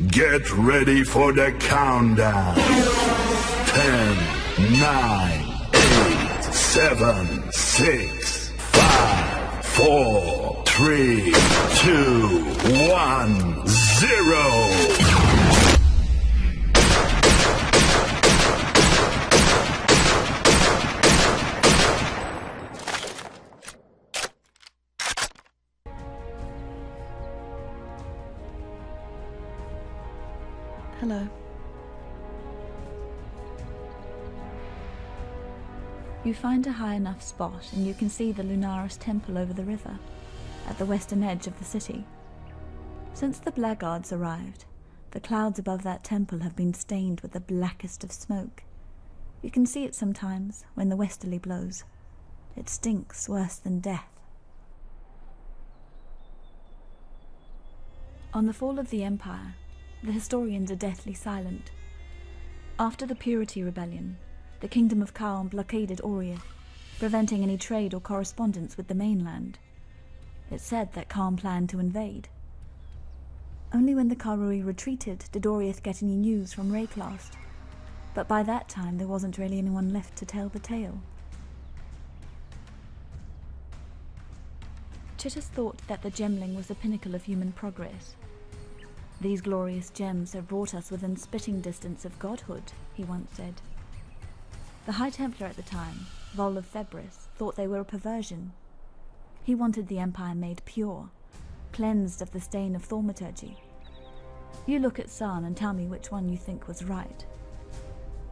Get ready for the countdown. 10, 9, 8, 7, 6, 5, 4, 3, 2, 1, 0. Hello. You find a high enough spot and you can see the Lunaris temple over the river, at the western edge of the city. Since the blackguards arrived, the clouds above that temple have been stained with the blackest of smoke. You can see it sometimes when the westerly blows. It stinks worse than death. On the fall of the Empire, the historians are deathly silent. After the Purity Rebellion, the Kingdom of Kalm blockaded Oriath, preventing any trade or correspondence with the mainland. It's said that Kalm planned to invade. Only when the Karui retreated did Oriath get any news from Rayclast, but by that time there wasn't really anyone left to tell the tale. Chittus thought that the gemling was the pinnacle of human progress. These glorious gems have brought us within spitting distance of godhood, he once said. The High Templar at the time, Vol of Thebris, thought they were a perversion. He wanted the Empire made pure, cleansed of the stain of thaumaturgy. You look at San and tell me which one you think was right.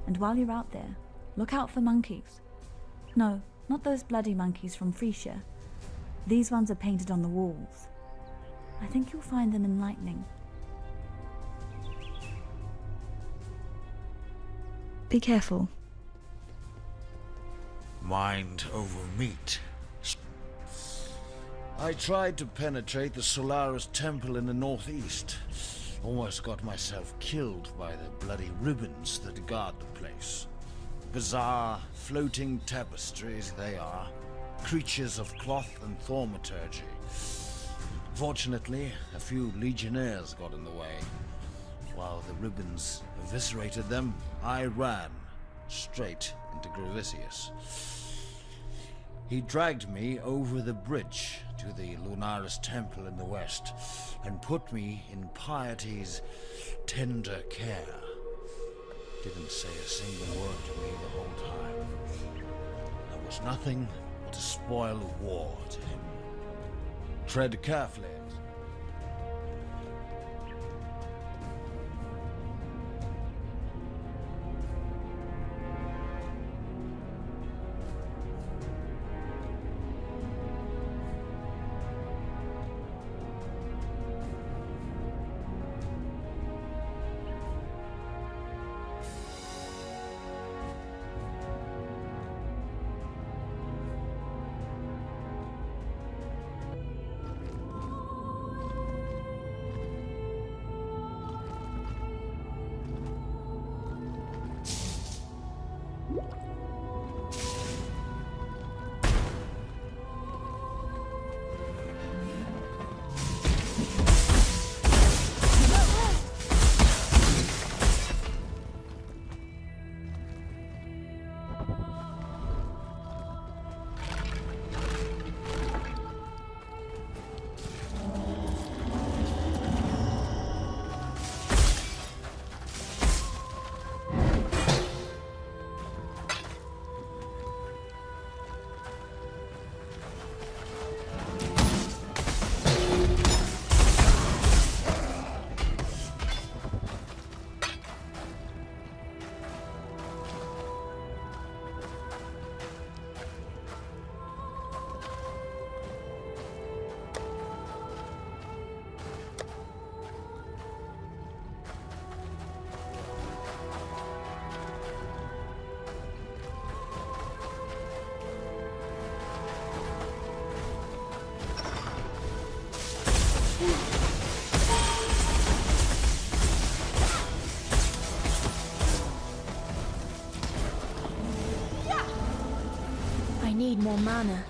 And while you're out there, look out for monkeys. No, not those bloody monkeys from Frisia. These ones are painted on the walls. I think you'll find them enlightening. Be careful. Mind over meat. I tried to penetrate the Solaris temple in the northeast. Almost got myself killed by the bloody ribbons that guard the place. Bizarre, floating tapestries they are. Creatures of cloth and thaumaturgy. Fortunately, a few legionnaires got in the way. While the ribbons eviscerated them, I ran straight into Gravisius. He dragged me over the bridge to the Lunaris temple in the west and put me in piety's tender care. Didn't say a single word to me the whole time. There was nothing but a spoil of war to him. Tread carefully. Need more mana.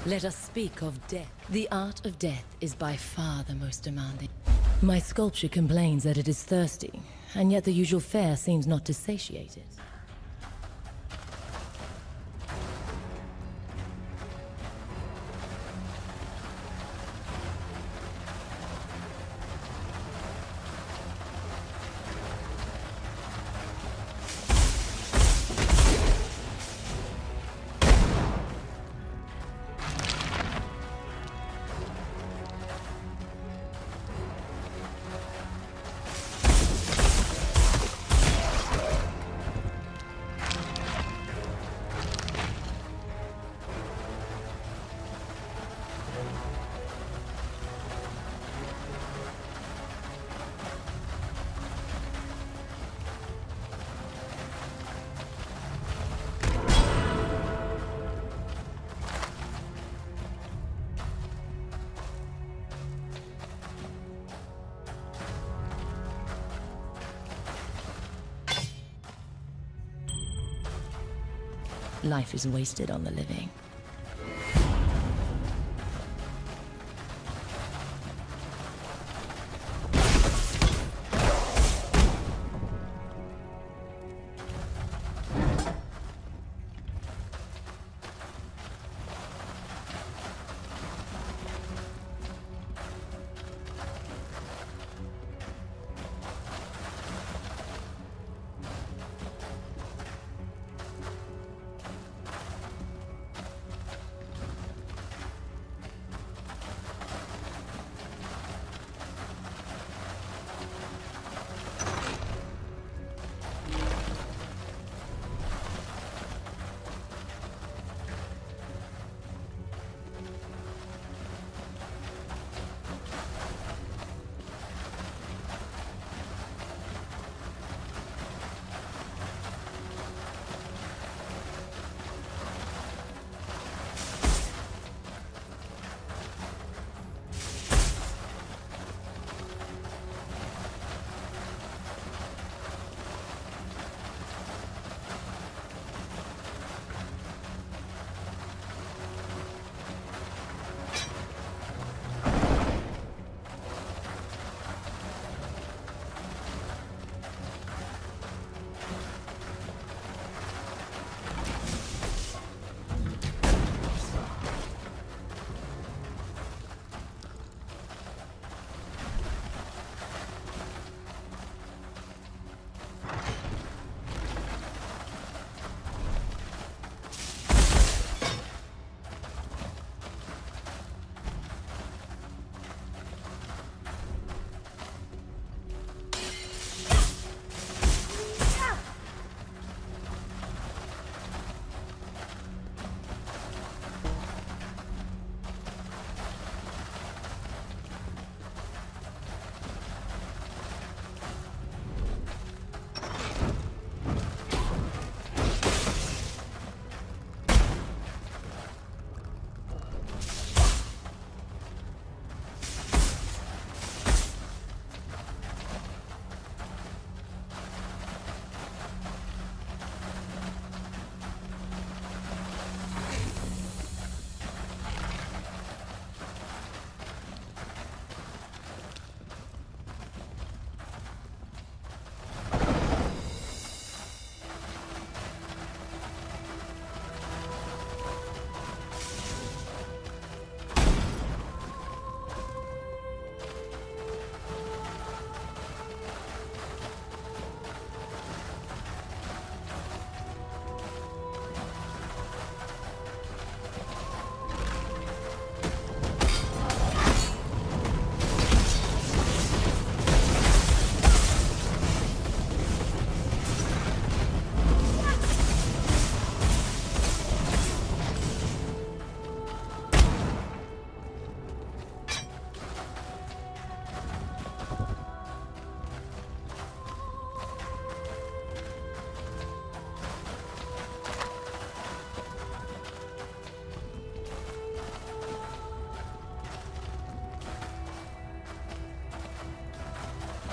Let us speak of death. The art of death is by far the most demanding. My sculpture complains that it is thirsty, and yet the usual fare seems not to satiate it. Life is wasted on the living.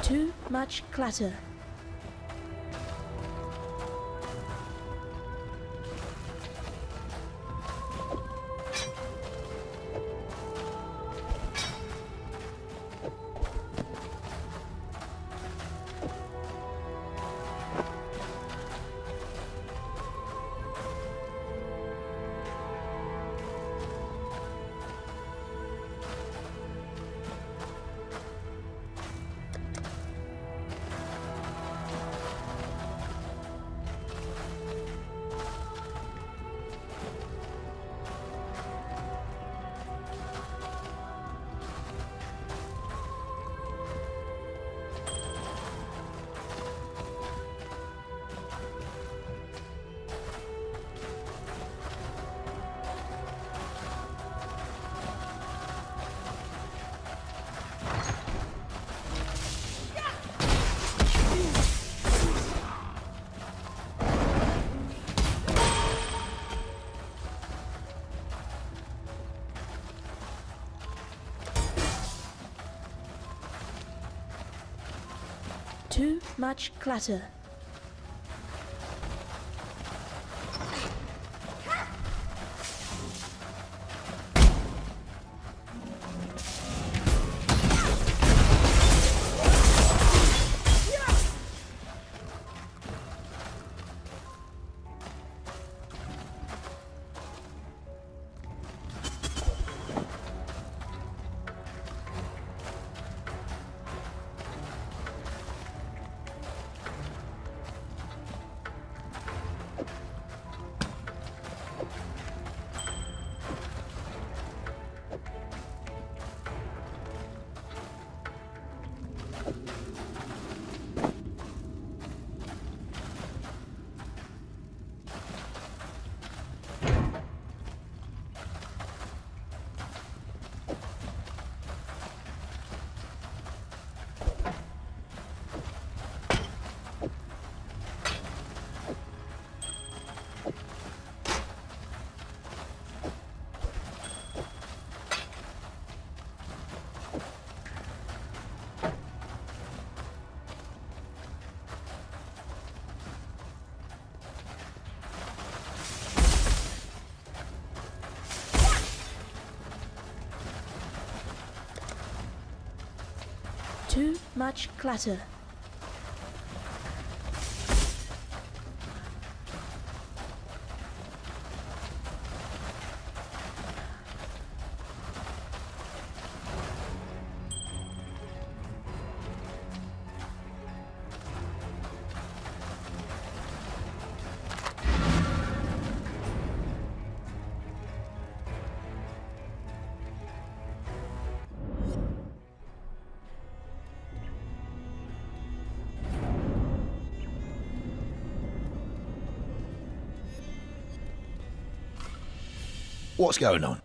Too much clutter. Too much clutter. Too much clutter. What's going on?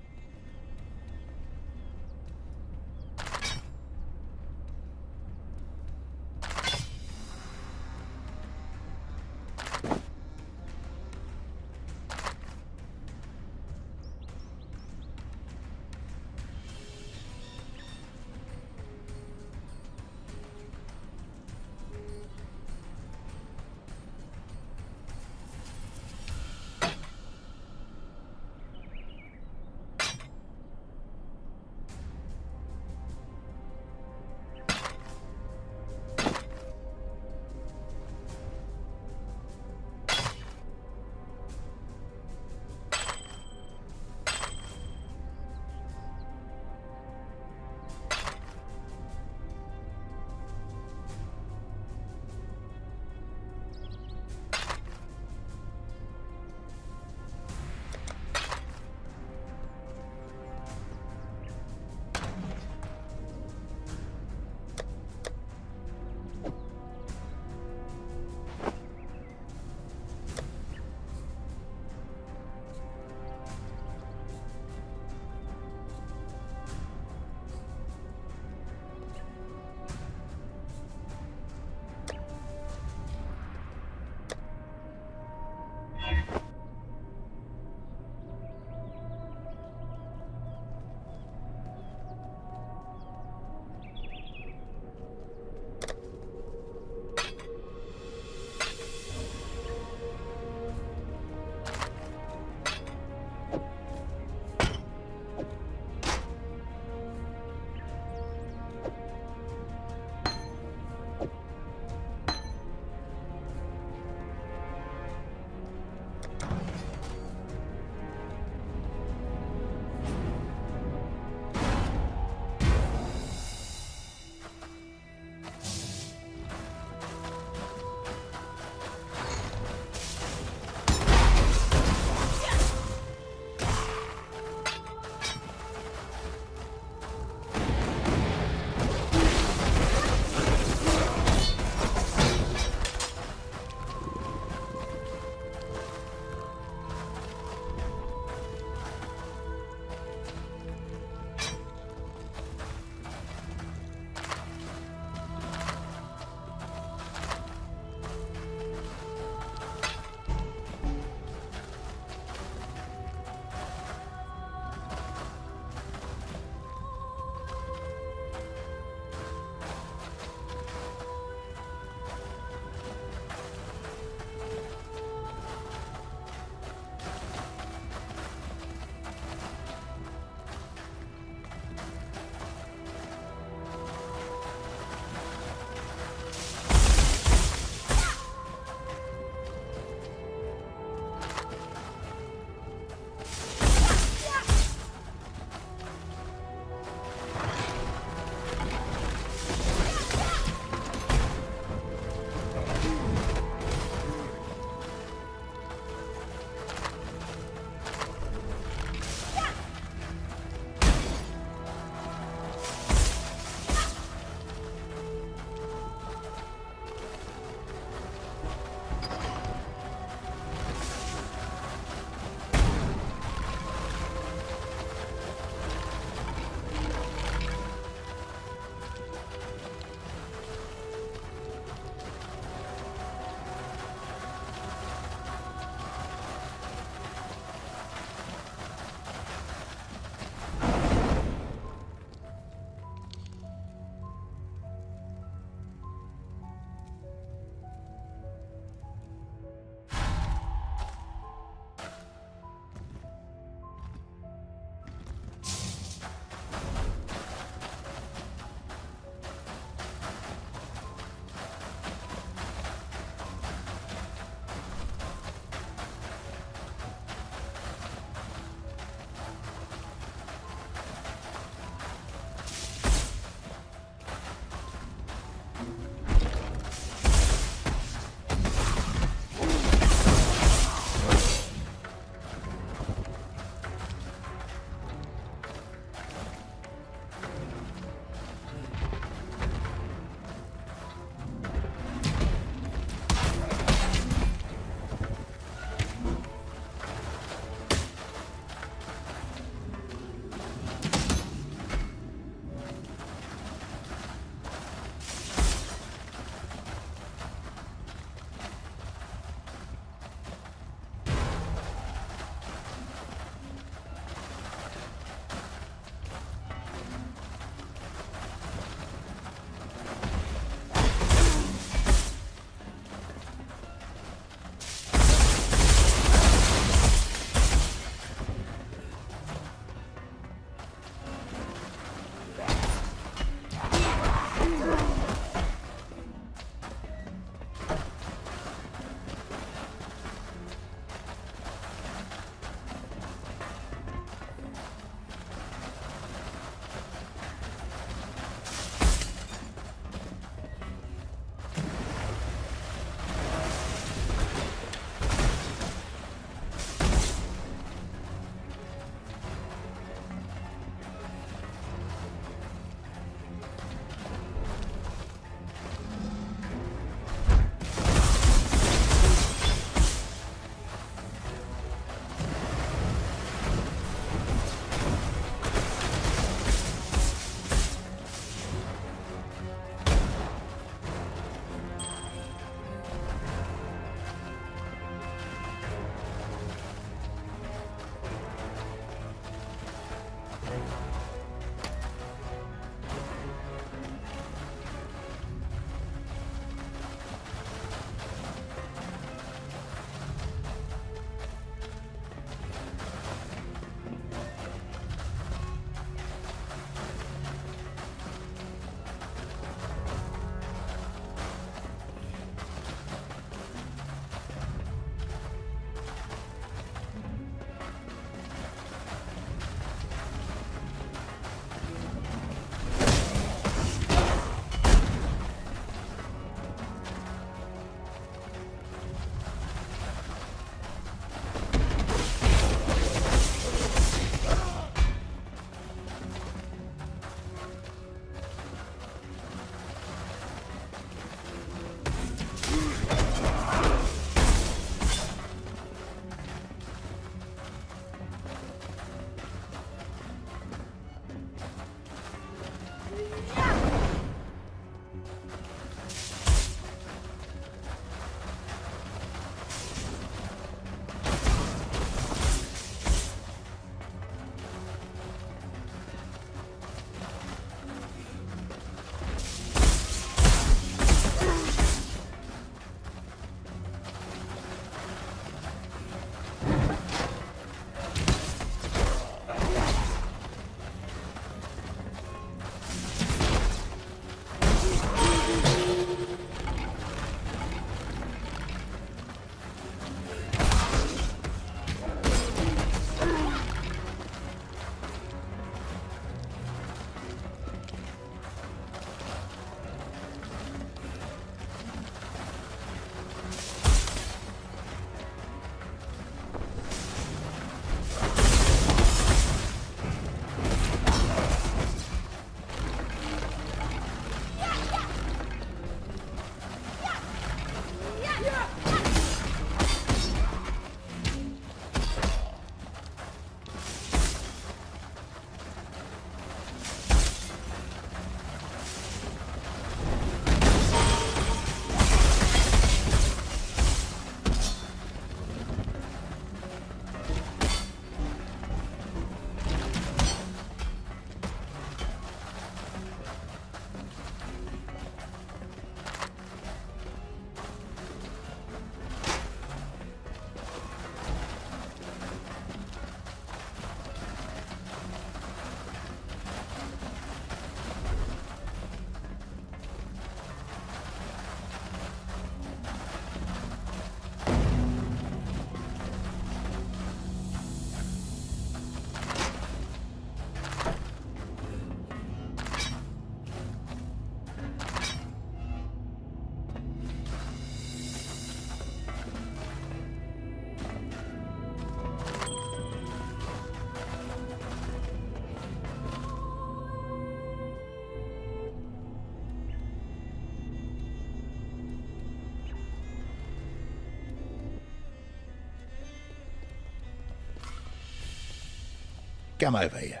Come over here.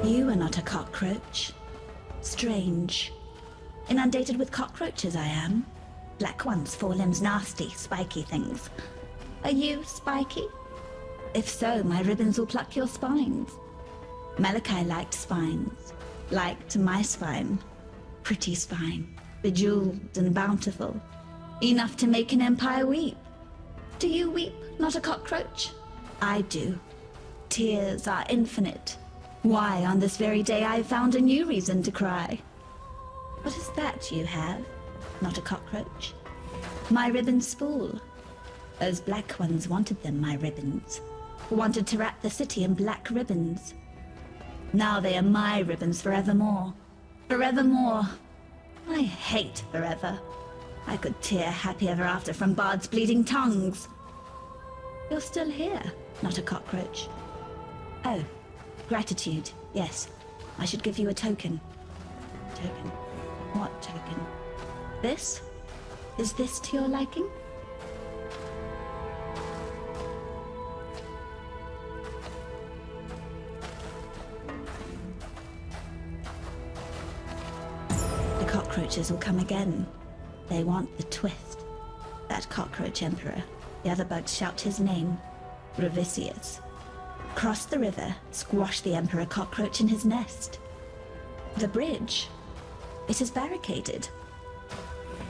You are not a cockroach. Strange. Inundated with cockroaches I am. Black ones, four limbs, nasty, spiky things. Are you spiky? If so, my ribbons will pluck your spines. Malachi liked spines. Liked my spine. Pretty spine. Bejeweled and bountiful. Enough to make an empire weep. Do you weep, not a cockroach? I do. Tears are infinite. Why, on this very day I found a new reason to cry. What is that you have? Not a cockroach. My ribbons spool. Those black ones wanted them, my ribbons. Wanted to wrap the city in black ribbons. Now they are my ribbons forevermore. Forevermore. I hate forever. I could tear happy ever after from bards' bleeding tongues. You're still here, not a cockroach. Oh. Gratitude, yes. I should give you a token. Token? What token? This? Is this to your liking? The cockroaches will come again. They want the twist. That cockroach emperor. The other bugs shout his name. Revisius. Cross the river, squash the Emperor cockroach in his nest. The bridge. It is barricaded.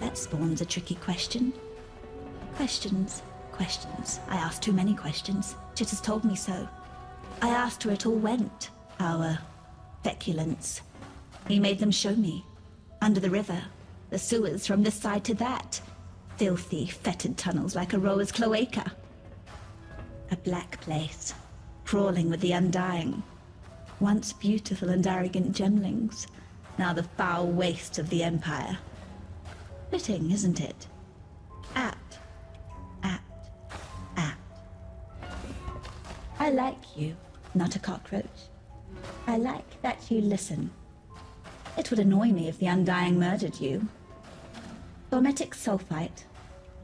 That spawns a tricky question. Questions. I asked too many questions. Chit has told me so. I asked where it all went. Our feculence. He made them show me. Under the river. The sewers from this side to that. Filthy, fetid tunnels like a rower's cloaca. A black place. Crawling with the undying. Once beautiful and arrogant gemlings, now the foul waste of the Empire. Fitting, isn't it? Apt. I like you, not a cockroach. I like that you listen. It would annoy me if the Undying murdered you. Formetic sulfite.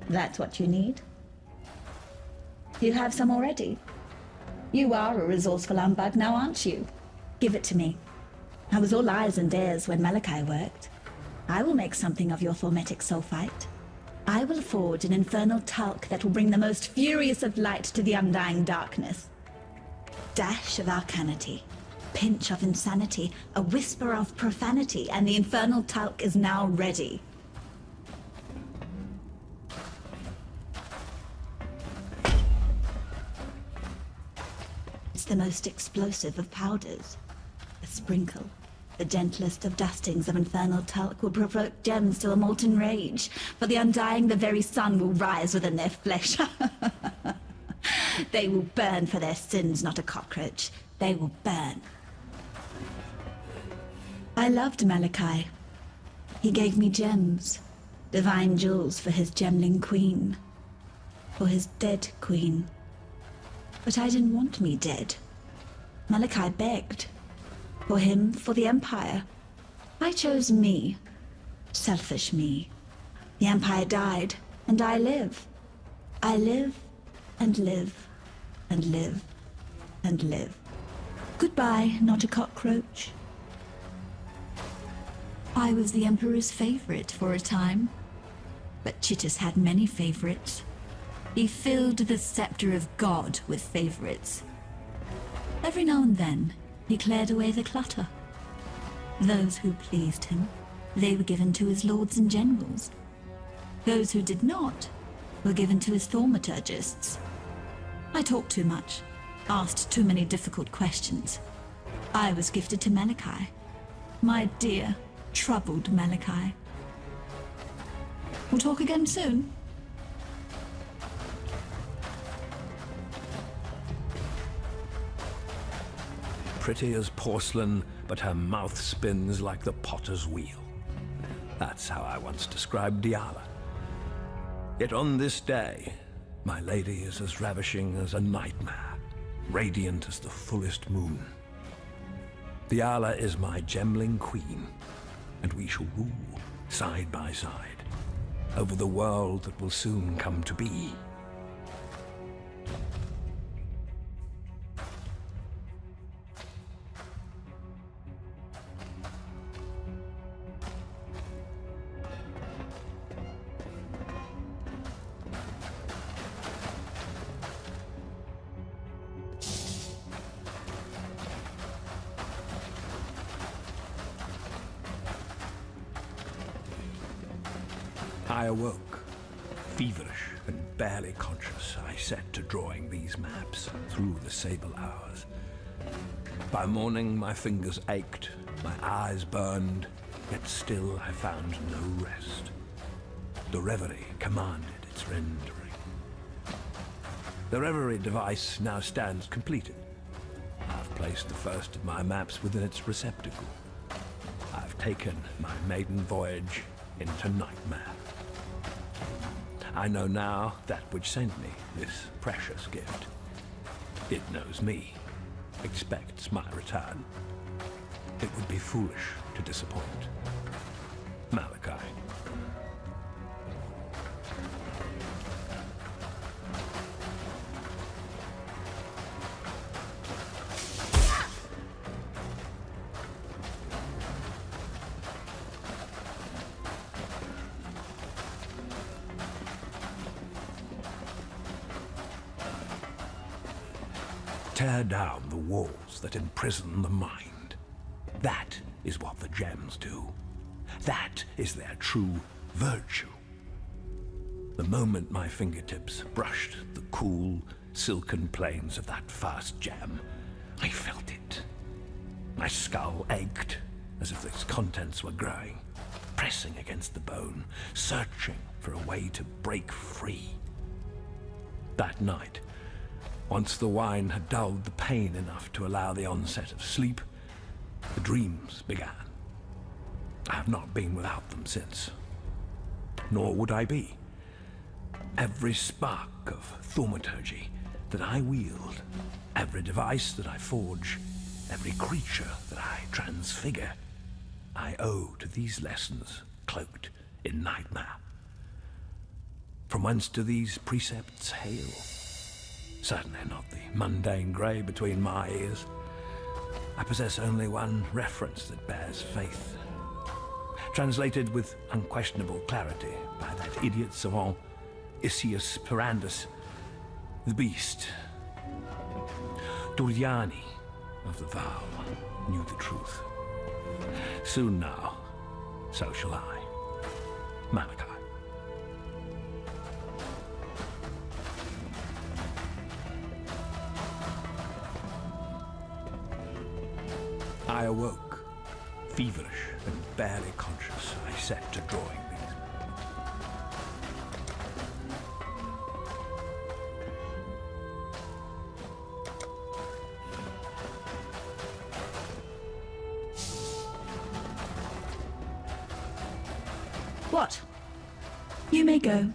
That's what you need. You have some already. You are a resourceful humbug now, aren't you? Give it to me. I was all eyes and ears when Malachi worked. I will make something of your formetic sulfite. I will forge an infernal talc that will bring the most furious of light to the undying darkness. Dash of arcanity, pinch of insanity, a whisper of profanity, and the infernal talc is now ready. It's the most explosive of powders. A sprinkle, the gentlest of dustings of infernal talc will provoke gems to a molten rage. For the undying, the very sun will rise within their flesh. They will burn for their sins, not a cockroach. They will burn. I loved Malachi. He gave me gems, divine jewels for his gemling queen. For his dead queen. But I didn't want me dead. Malachi begged. For him, for the Empire. I chose me. Selfish me. The Empire died, and I live. I live, and live, and live, and live. Goodbye, not a cockroach. I was the Emperor's favorite for a time. But Chitus had many favorites. He filled the scepter of God with favorites. Every now and then, he cleared away the clutter. Those who pleased him, they were given to his lords and generals. Those who did not, were given to his thaumaturgists. I talked too much, asked too many difficult questions. I was gifted to Malachi. My dear, troubled Malachi. We'll talk again soon. Pretty as porcelain, but her mouth spins like the potter's wheel. That's how I once described Diala. Yet on this day, my lady is as ravishing as a nightmare, radiant as the fullest moon. Diala is my gemling queen, and we shall rule side by side over the world that will soon come to be. I awoke, feverish and barely conscious. I set to drawing these maps through the sable hours. By morning, my fingers ached, my eyes burned, yet still I found no rest. The reverie commanded its rendering. The reverie device now stands completed. I've placed the first of my maps within its receptacle. I've taken my maiden voyage into nightmare. I know now that which sent me this precious gift. It knows me, expects my return. It would be foolish to disappoint. Malachi. Tear down the walls that imprison the mind. That is what the gems do. That is their true virtue. The moment my fingertips brushed the cool, silken plains of that first gem, I felt it. My skull ached as if its contents were growing, pressing against the bone, searching for a way to break free. That night, once the wine had dulled the pain enough to allow the onset of sleep, the dreams began. I have not been without them since, nor would I be. Every spark of thaumaturgy that I wield, every device that I forge, every creature that I transfigure, I owe to these lessons cloaked in nightmare. From whence do these precepts hail? Certainly not the mundane grey between my ears. I possess only one reference that bears faith. Translated with unquestionable clarity by that idiot savant, Isius Perandus, the beast. Duriani of the vow knew the truth. Soon now, so shall I. Malachi. I awoke, feverish and barely conscious. I set to drawing these. What? You may go.